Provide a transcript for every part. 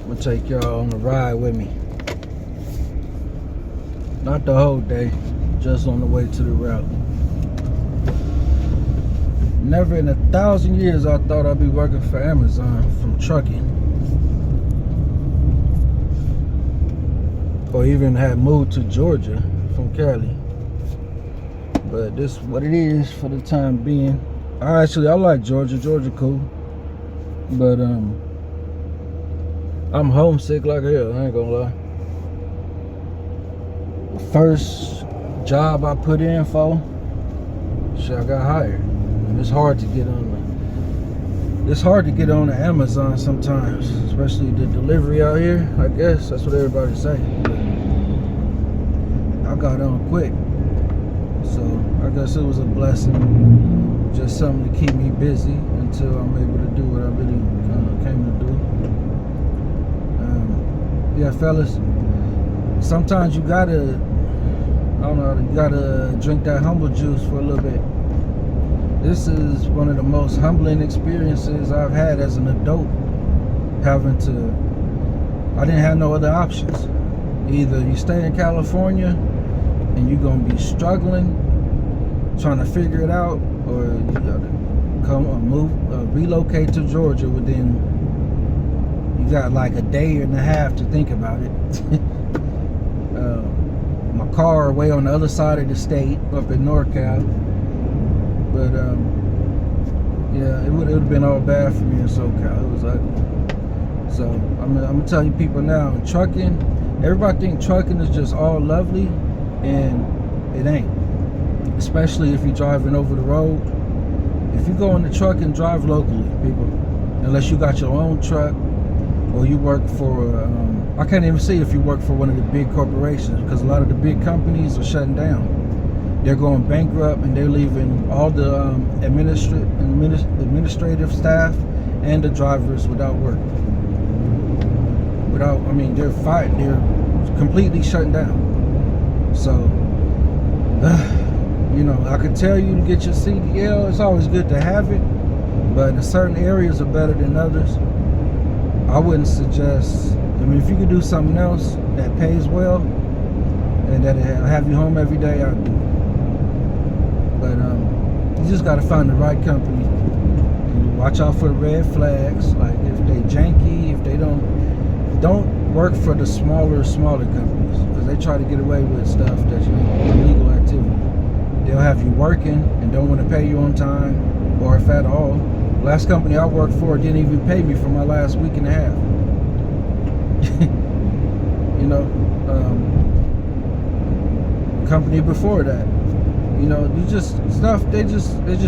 I'm gonna take y'all on a ride with me. Not the whole day, just on the way to the route. Never in 1,000 years I thought I'd be working for Amazon from trucking. Or even had moved to Georgia from Cali. But this is what it is for the time being. I like Georgia. Georgia cool. But I'm homesick like hell, I ain't gonna lie. The first job I put in for, shit, I got hired. And it's hard to get on the Amazon sometimes, especially the delivery out here. I guess that's what everybody say. But I got on quick, so I guess it was a blessing. Just something to keep me busy until I'm able to do what I really came to do. Yeah, fellas, sometimes you gotta drink that humble juice for a little bit. This is one of the most humbling experiences I've had as an adult. I didn't have no other options. Either you stay in California and you're gonna be struggling, trying to figure it out, or you gotta relocate to Georgia within, you got like a day and a half to think about it. My car way on the other side of the state, up in NorCal. But yeah, it would have been all bad for me in SoCal. It was ugly. So I'm gonna tell you people now, in trucking, everybody think trucking is just all lovely, and it ain't. Especially if you're driving over the road. If you go in the truck and drive locally, people, unless you got your own truck or you work for, I can't even say if you work for one of the big corporations, because a lot of the big companies are shutting down. They're going bankrupt and they're leaving all the administrative staff and the drivers without work. They're completely shutting down. So, I could tell you to get your CDL. It's always good to have it, but in certain areas are better than others. I wouldn't suggest. If you could do something else that pays well and that'll have you home every day, I'd do it. But you just gotta find the right company. And watch out for the red flags. Like if they janky, if they don't work for the smaller companies, because they try to get away with stuff that's illegal activity. They'll have you working and don't want to pay you on time, or if at all. Last company I worked for didn't even pay me for my last week and a half. Company before that, they're just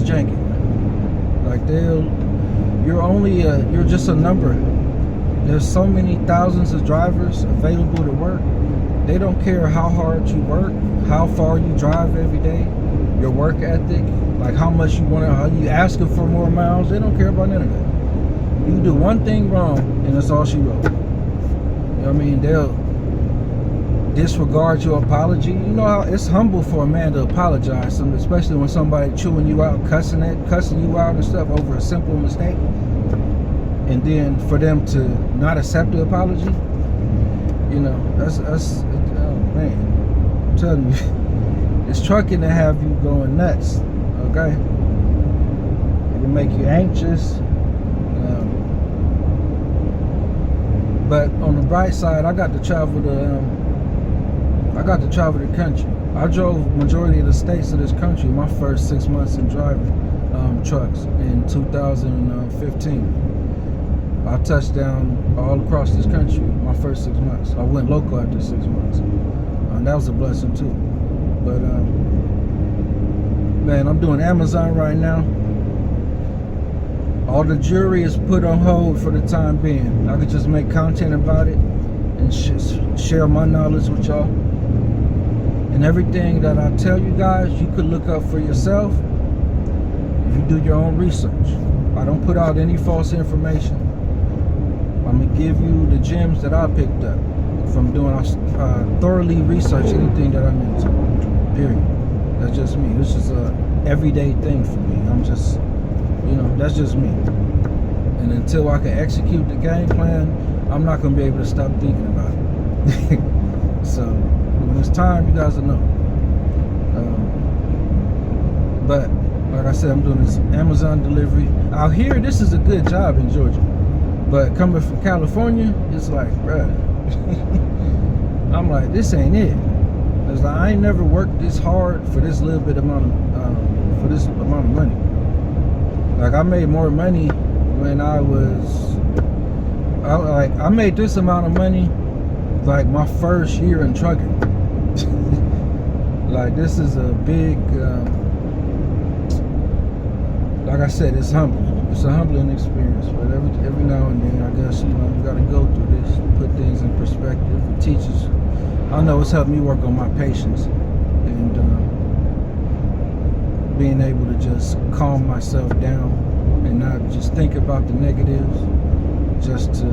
janky. Like you're just a number. There's so many thousands of drivers available to work. They don't care how hard you work, how far you drive every day, your work ethic, like how much you want to, how you asking for more miles. They don't care about none of that. You do one thing wrong and that's all she wrote. They'll disregard your apology. You know how it's humble for a man to apologize, especially when somebody chewing you out, cussing you out and stuff over a simple mistake. And then for them to not accept the apology, that's oh man, I'm telling you, it's trucking to have you going nuts. Okay, it can make you anxious. But on the bright side, I got to travel the country. I drove majority of the states of this country my first 6 months in driving trucks in 2015. I touched down all across this country my first 6 months. I went local after 6 months. And that was a blessing too. But man, I'm doing Amazon right now. All the jury is put on hold for the time being. I could just make content about it and share my knowledge with y'all. And everything that I tell you guys, you could look up for yourself if you do your own research. I don't put out any false information. I'm gonna give you the gems that I picked up from doing thoroughly research anything that I'm into. Period. That's just me. This is a everyday thing for me. I'm just, that's just me. And until I can execute the game plan, I'm not gonna be able to stop thinking about it. So when it's time, you guys will know. But like I said, I'm doing this Amazon delivery out here. This is a good job in Georgia, but coming from California, it's like, bruh. I'm like, this ain't it. It's like, I ain't never worked this hard for this little bit amount of money. Like, I made more money when I made this amount of money like my first year in trucking. Like, this is a big, like I said, it's humbling. It's a humbling experience, but every now and then, I guess, you gotta go through this, put things in perspective. It teaches. I know it's helped me work on my patience and being able to just calm myself down and not just think about the negatives, just to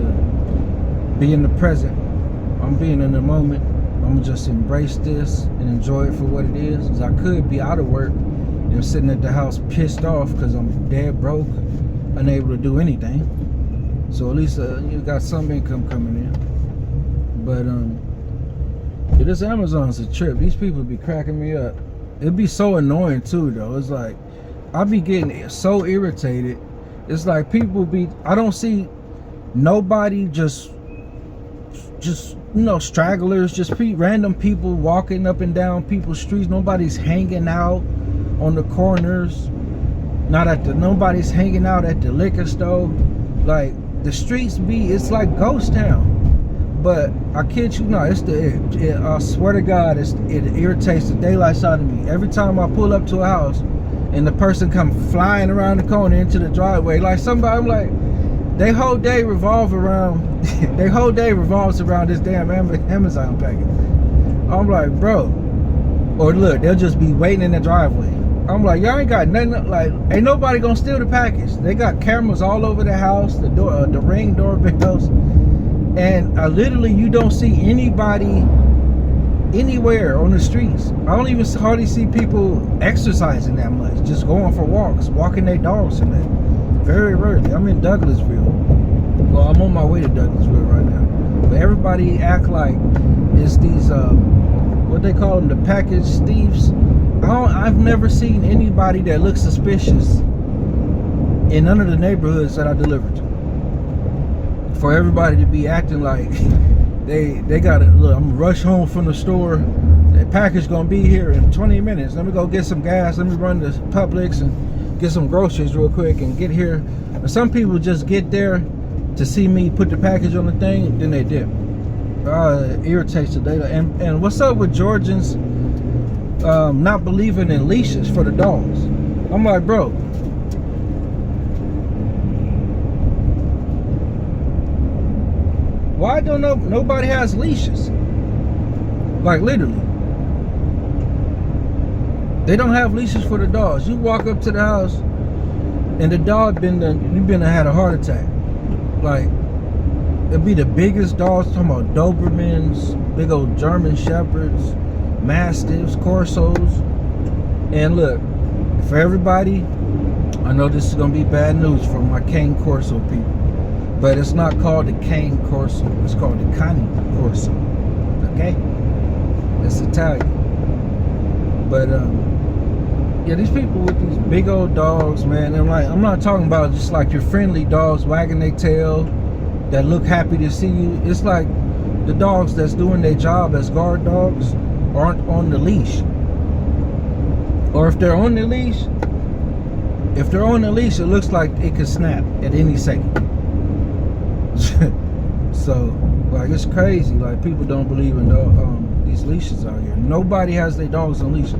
be in the present. I'm being in the moment. I'm gonna just embrace this and enjoy it for what it is. 'Cause I could be out of work and sitting at the house pissed off because I'm dead broke, unable to do anything. So at least you got some income coming in. But yeah, this Amazon's a trip. These people be cracking me up. It'd be so annoying too, though. It's like I be getting so irritated. It's like I don't see nobody, just stragglers, just random people walking up and down people's streets. Nobody's hanging out on the corners. Nobody's hanging out at the liquor store. Like, the streets it's like ghost town. But I kid you not, I swear to God, it irritates the daylights out of me. Every time I pull up to a house and the person come flying around the corner into the driveway, like somebody, I'm like, their whole day revolves around this damn Amazon package. I'm like, bro. Or look, they'll just be waiting in the driveway. I'm like, y'all ain't got nothing, like, ain't nobody gonna steal the package. They got cameras all over the house, the Ring doorbells. And literally, you don't see anybody anywhere on the streets. I don't even hardly see people exercising that much, just going for walks, walking their dogs and that. Very rarely. I'm in Douglasville. Well, I'm on my way to Douglasville right now. But everybody act like it's these, what they call them, the package thieves. I've never seen anybody that looks suspicious in none of the neighborhoods that I delivered to. For everybody to be acting like they gotta, look, I'm gonna rush home from the store. That package gonna be here in 20 minutes. Let me go get some gas. Let me run to Publix and get some groceries real quick and get here. But some people just get there to see me put the package on the thing, then they dip. It irritates the data. And what's up with Georgians not believing in leashes for the dogs? I'm like, bro, why don't nobody has leashes? Like, literally, they don't have leashes for the dogs. You walk up to the house and the dog had a heart attack. Like, it'd be the biggest dogs, talking about Dobermans, big old German Shepherds, Mastiffs, Corsos. And look, for everybody, I know this is gonna be bad news for my Cane Corso people, but it's not called the Cane Corso. It's called the Cane Corso. Okay? It's Italian. But yeah, these people with these big old dogs, man, I'm not talking about just like your friendly dogs wagging their tail that look happy to see you. It's like the dogs that's doing their job as guard dogs aren't on the leash. Or if they're on the leash, it looks like it could snap at any second. So, like, it's crazy. Like, people don't believe in these leashes out here. Nobody has their dogs on leashes.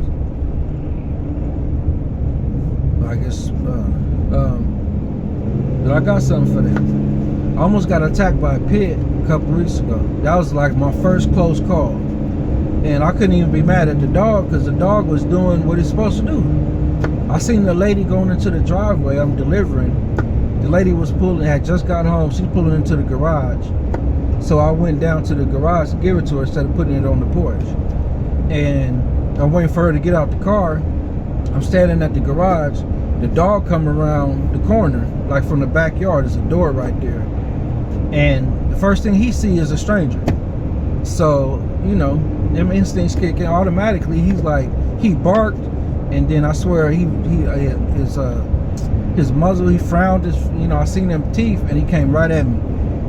Like, it's but I got something for them. I almost got attacked by a pit a couple weeks ago. That was like my first close call, and I couldn't even be mad at the dog because the dog was doing what it's supposed to do. I seen the lady going into the driveway I'm delivering. The lady had just got home. She's pulling into the garage. So I went down to the garage to give it to her instead of putting it on the porch. And I'm waiting for her to get out the car. I'm standing at the garage. The dog come around the corner, like from the backyard. There's a door right there. And first thing he see is a stranger. So, you know, them instincts kick in automatically. He's like, he barked, and then I swear his muzzle, he frowned, I seen them teeth, and he came right at me.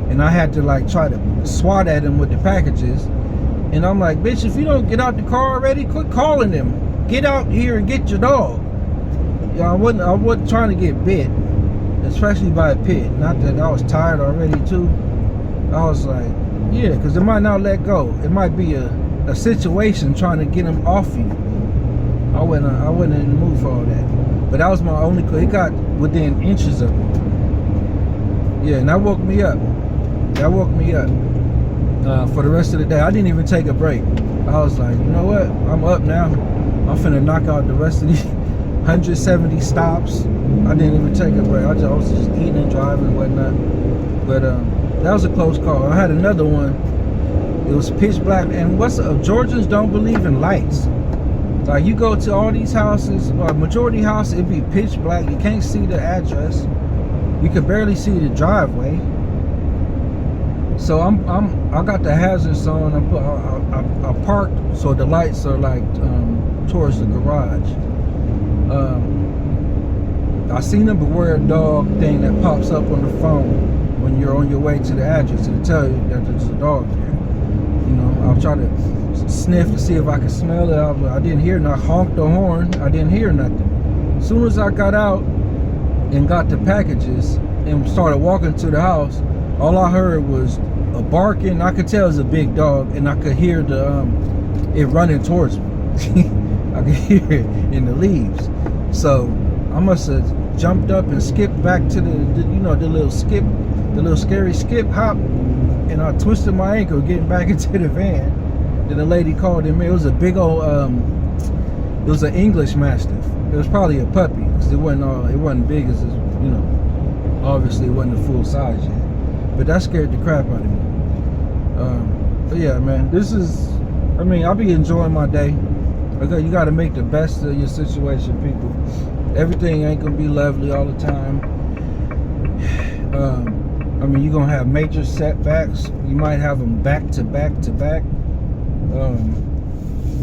And I had to like try to swat at him with the packages. And I'm like, bitch, if you don't get out the car already, quit calling him. Get out here and get your dog. I wasn't trying to get bit, especially by a pit. Not that I was tired already too. I was like, yeah, because it might not let go. It might be a situation trying to get him off you. I wasn't in the mood for all that. But that was my only. It got within inches of me. Yeah, and that woke me up. For the rest of the day. I didn't even take a break. I was like, you know what? I'm up now. I'm finna knock out the rest of these 170 stops. I didn't even take a break. I was just eating and driving and whatnot. But that was a close call. I had another one. It was pitch black. And Georgians don't believe in lights. Like, you go to all these houses, or majority house, it'd be pitch black. You can't see the address. You could barely see the driveway. So I got the hazards on. I parked so the lights are like towards the garage. I seen a beware dog thing that pops up on the phone when you're on your way to the address to tell you that there's a dog there. You know, I'll try to sniff to see if I can smell it. I didn't hear nothing. I honked the horn. I didn't hear nothing. As soon as I got out and got the packages and started walking to the house, all I heard was a barking. I could tell it was a big dog, and I could hear it running towards me. I could hear it in the leaves. So I must have jumped up and skipped back to the little scary skip hop, and I twisted my ankle getting back into the van. Then the lady called him. It was a big old it was an English Mastiff. It was probably a puppy, because it wasn't big as obviously it wasn't a full size yet. But that scared the crap out of me. But yeah, man, I'll be enjoying my day. Okay, you got to make the best of your situation, people. Everything ain't gonna be lovely all the time. You're gonna have major setbacks. You might have them back to back to back.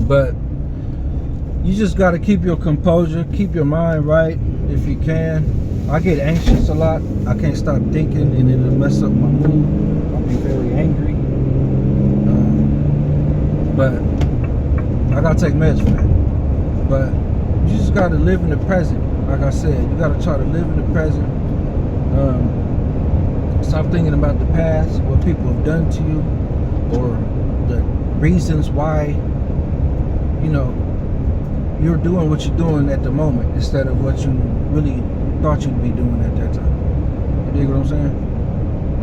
But you just got to keep your composure, keep your mind right if you can. I get anxious a lot. I can't stop thinking, and it'll mess up my mood. I'll be very angry. But I gotta take meds for that. But you just gotta live in the present. Like I said, you gotta try to live in the present. Stop thinking about the past, what people have done to you, or the reasons why, you're doing what you're doing at the moment instead of what you really thought you'd be doing at that time. You dig what I'm saying?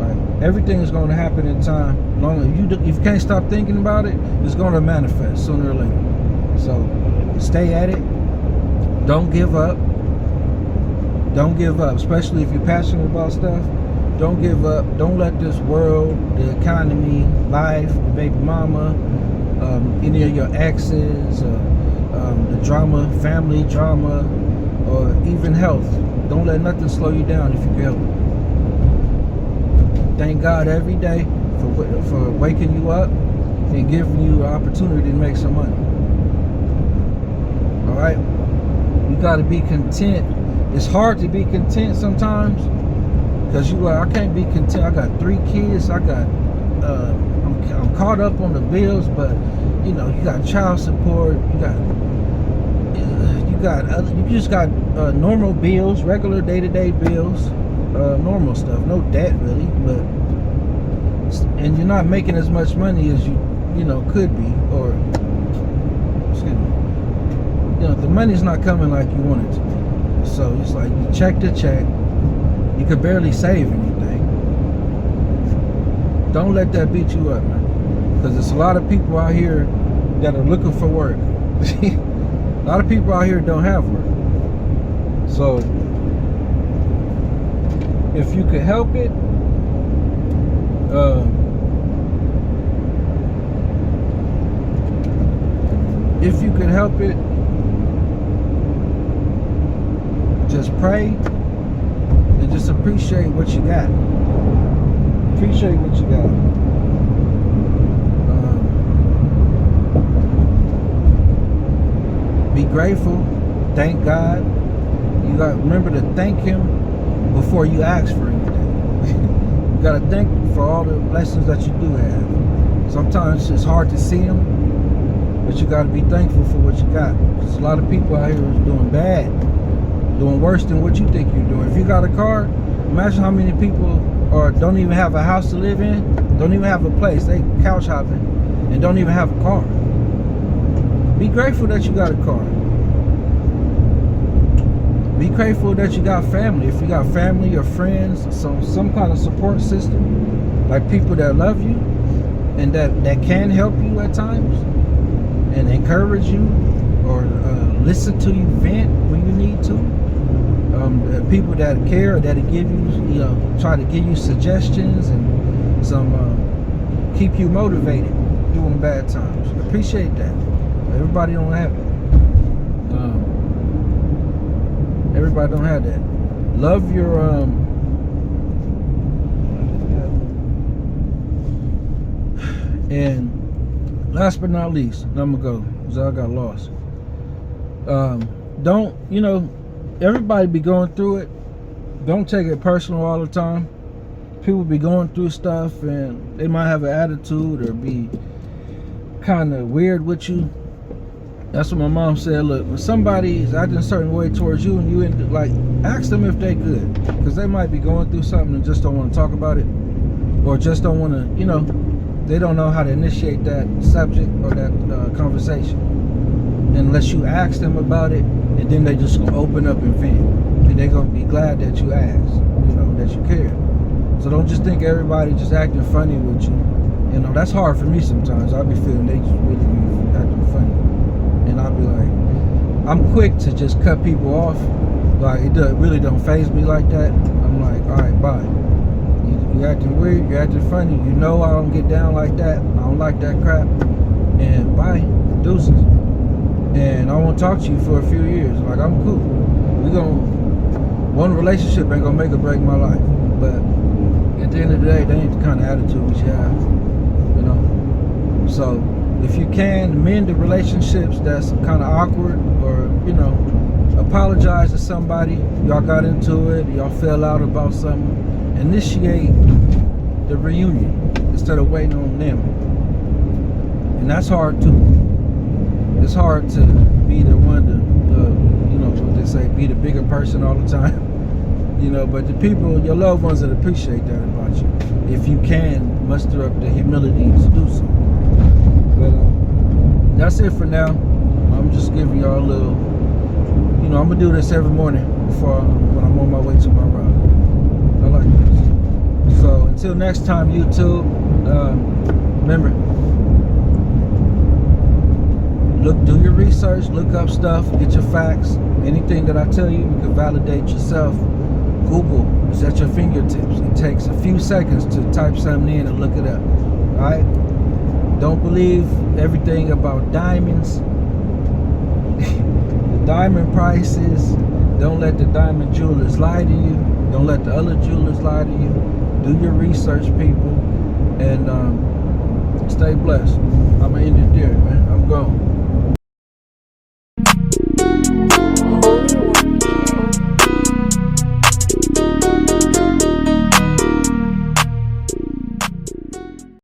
Like, everything is going to happen in time. If you can't stop thinking about it, it's going to manifest sooner or later. So stay at it. Don't give up. Don't give up, especially if you're passionate about stuff. Don't give up. Don't let this world, the economy, life, the baby mama, any of your exes, the drama, family drama, or even health. Don't let nothing slow you down if you can help it. Thank God every day for waking you up and giving you an opportunity to make some money. All right? You got to be content. It's hard to be content sometimes, because I can't be content. I got 3 kids. I'm caught up on the bills, but you got child support. You just got normal bills, regular day-to-day bills, normal stuff. No debt really, and you're not making as much money as you could be, or excuse me. The money's not coming like you want it to be. So it's like you check to check. You could barely save anything. Don't let that beat you up, man. Because there's a lot of people out here that are looking for work. A lot of people out here don't have work. So if you could help it, just pray and just appreciate what you got. Appreciate what you got. Be grateful. Thank God. You got to remember to thank Him before you ask for anything. You got to thank Him for all the blessings that you do have. Sometimes it's hard to see Him, but you got to be thankful for what you got. There's a lot of people out here who's doing bad, doing worse than what you think you're doing. If you got a car, imagine how many people don't even have a house to live in, don't even have a place. They couch hopping and don't even have a car. Be grateful that you got a car. Be grateful that you got family. If you got family or friends, some kind of support system, like people that love you and that can help you at times and encourage you or listen to you vent when you need to. People that care, that'll give you, try to give you suggestions and keep you motivated during bad times. Appreciate that. Everybody don't have it. Everybody don't have that. Love your and last but not least, I'm gonna go because I got lost. Don't, everybody be going through it. Don't take it personal all the time. People be going through stuff and they might have an attitude or be kind of weird with you. That's what my mom said. Look, when somebody's acting a certain way towards you and you ask them if they good, because they might be going through something and just don't want to talk about it, or just don't want to, they don't know how to initiate that subject or that conversation unless you ask them about it, and then they just gonna open up and vent, and they're gonna be glad that you asked, that you care. So don't just think everybody just acting funny with you. That's hard for me sometimes. I'll be feeling they just really be acting funny. And I'll be like, I'm quick to just cut people off. Like, really don't faze me like that. I'm like, all right, bye. You acting weird, you acting funny. I don't get down like that. I don't like that crap. And bye, deuces. And I won't talk to you for a few years. Like, I'm cool. One relationship ain't gonna make or break my life. But at the end of the day, that ain't the kind of attitude we should have. So if you can mend the relationships that's kind of awkward, or apologize to somebody, y'all got into it, y'all fell out about something, initiate the reunion instead of waiting on them. And that's hard too. It's hard to be the one to what they say, be the bigger person all the time. But the people, your loved ones, that appreciate that about you, if you can muster up the humility to do so. But that's it for now. I'm just giving y'all a little, I'm gonna do this every morning when I'm on my way to my ride. I like this. So until next time, YouTube, remember, do your research, look up stuff, get your facts. Anything that I tell you, you can validate yourself. Google is at your fingertips. It takes a few seconds to type something in and look it up. All right? Don't believe everything about diamonds. The diamond prices. Don't let the diamond jewelers lie to you. Don't let the other jewelers lie to you. Do your research, people, and stay blessed. I'm gonna end it there, man. I'm gone.